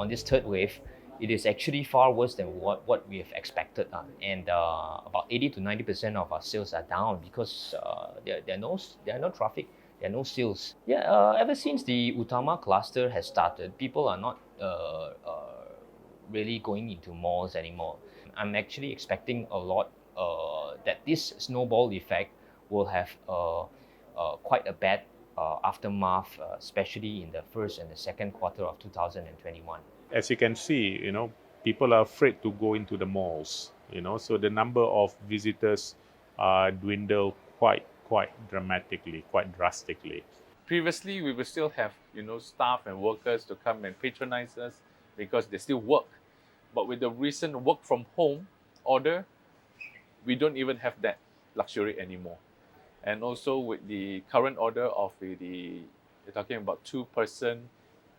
on this third wave, it is actually far worse than what we have expected. And about 80 to 90% of our sales are down because there are no traffic, there are no sales. Yeah, ever since the Utama cluster has started, people are not really going into malls anymore. I'm actually expecting a lot that this snowball effect will have quite a bad aftermath, especially in the first and the second quarter of 2021. As you can see, people are afraid to go into the malls, so the number of visitors dwindle quite dramatically, quite drastically. Previously, we would still have, staff and workers to come and patronize us because they still work. But with the recent work from home order, we don't even have that luxury anymore. And also with the current order of you're talking about 2-person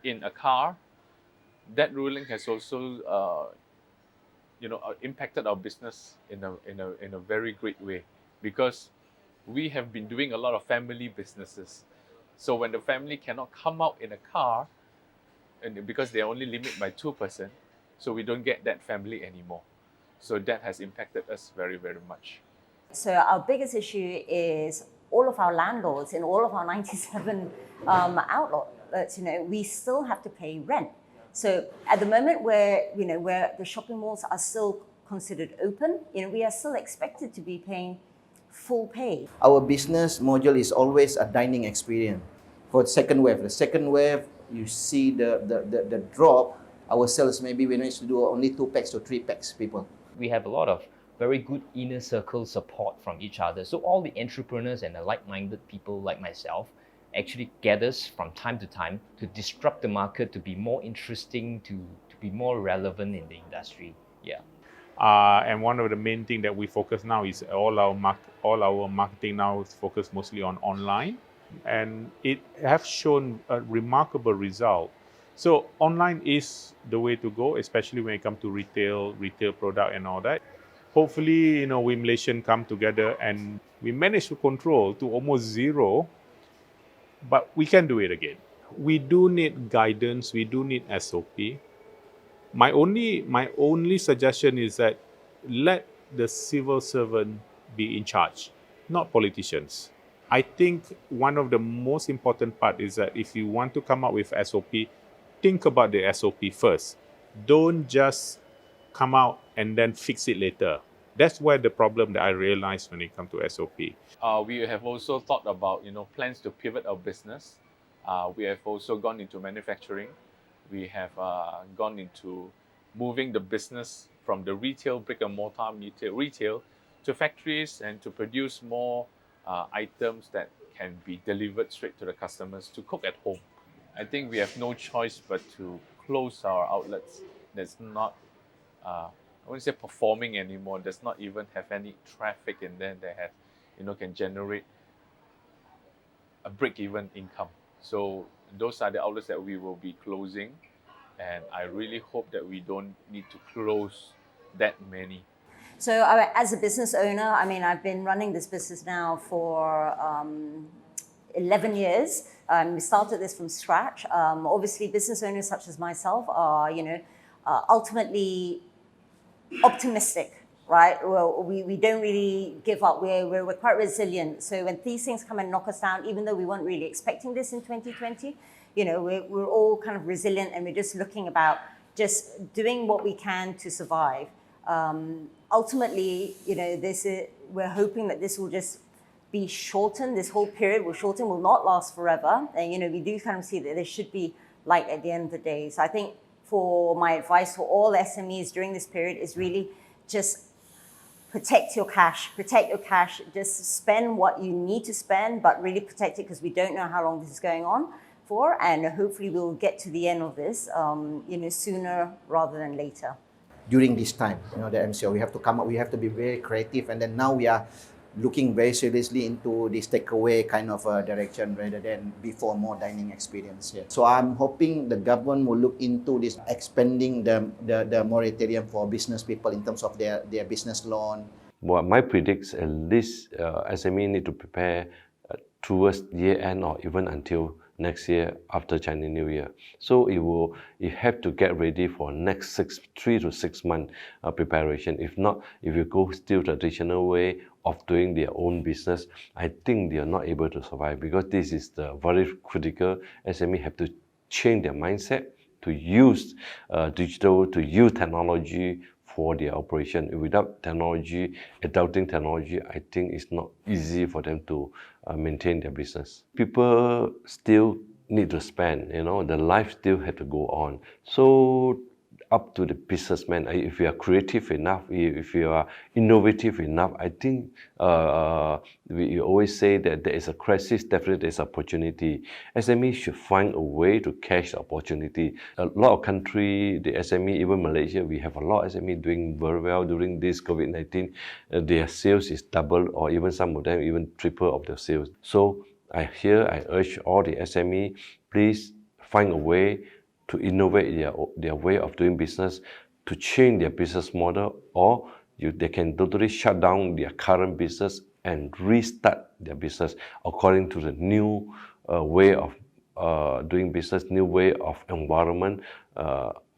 in a car, that ruling has also impacted our business in a very great way, because we have been doing a lot of family businesses. So when the family cannot come out in a car, and because they are only limited by 2%, so we don't get that family anymore. So that has impacted us very, very much. So our biggest issue is all of our landlords in all of our 97 outlets, we still have to pay rent. So at the moment where the shopping malls are still considered open, we are still expected to be paying full pay. Our business module is always a dining experience. For the second wave, you see the drop. Our sales, maybe we managed to do only 2 packs to 3 packs people. We have a lot of very good inner circle support from each other. So all the entrepreneurs and the like-minded people like myself actually gathers from time to time to disrupt the market, to be more interesting, to be more relevant in the industry. Yeah. And one of the main things that we focus now is all our marketing now is focused mostly on online, and it has shown a remarkable result. So online is the way to go, especially when it comes to retail product and all that. Hopefully, we Malaysian come together and we manage to control to almost zero, but we can do it again. We do need guidance, we do need SOP. My only suggestion is that let the civil servant be in charge, not politicians. I think one of the most important part is that if you want to come up with SOP, think about the SOP first. Don't just come out and then fix it later. That's where the problem that I realized when it comes to SOP. We have also thought about plans to pivot our business. We have also gone into manufacturing. We have gone into moving the business from the retail, brick-and-mortar retail to factories, and to produce more items that can be delivered straight to the customers to cook at home. I think we have no choice but to close our outlets that's not, I wouldn't say performing anymore, does not even have any traffic in there that have, can generate a break-even income. So those are the outlets that we will be closing, and I really hope that we don't need to close that many. So as a business owner, I've been running this business now for 11 years. We started this from scratch. Obviously, business owners such as myself are, ultimately optimistic, right? Well, we don't really give up. We're quite resilient. So when these things come and knock us down, even though we weren't really expecting this in 2020, we're all kind of resilient, and we're just looking about just doing what we can to survive. Ultimately, we're hoping that this will just be shortened. This whole period will shorten, will not last forever. And, we do kind of see that there should be light at the end of the day. So I think for my advice for all SMEs during this period is really just protect your cash, just spend what you need to spend, but really protect it, because we don't know how long this is going on for, and hopefully we'll get to the end of this, sooner rather than later. During this time, the MCO, we have to come up, we have to be very creative, and then now we are looking very seriously into this takeaway kind of direction rather than before more dining experience here. So I'm hoping the government will look into this, expanding the moratorium for business people in terms of their business loan. Well, my predicts at least SME need to prepare towards year end or even until next year after Chinese New Year. So you have to get ready for next 3 to 6 month preparation. If not, if you go still traditional way of doing their own business, I think they are not able to survive, because this is the very critical. SME have to change their mindset to use digital, to use technology for their operation. Without technology, adopting technology, I think it's not easy for them to maintain their business. People still need to spend, the life still have to go on. So up to the businessman. If you are creative enough, if you are innovative enough, I think we always say that there is a crisis, definitely there is opportunity. SME should find a way to catch the opportunity. A lot of country, the SME, even Malaysia, we have a lot of SME doing very well during this COVID-19. Their sales is double, or even some of them even triple of their sales. So I urge all the SME, please find a way to innovate their way of doing business, to change their business model, or they can totally shut down their current business and restart their business according to the new way of doing business, new way of environment,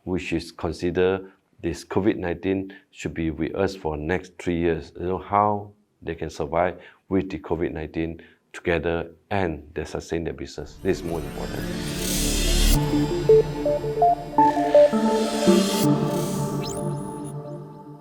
which is considered this COVID-19 should be with us for next 3 years. How they can survive with the COVID-19 together and they sustain their business. This is more important.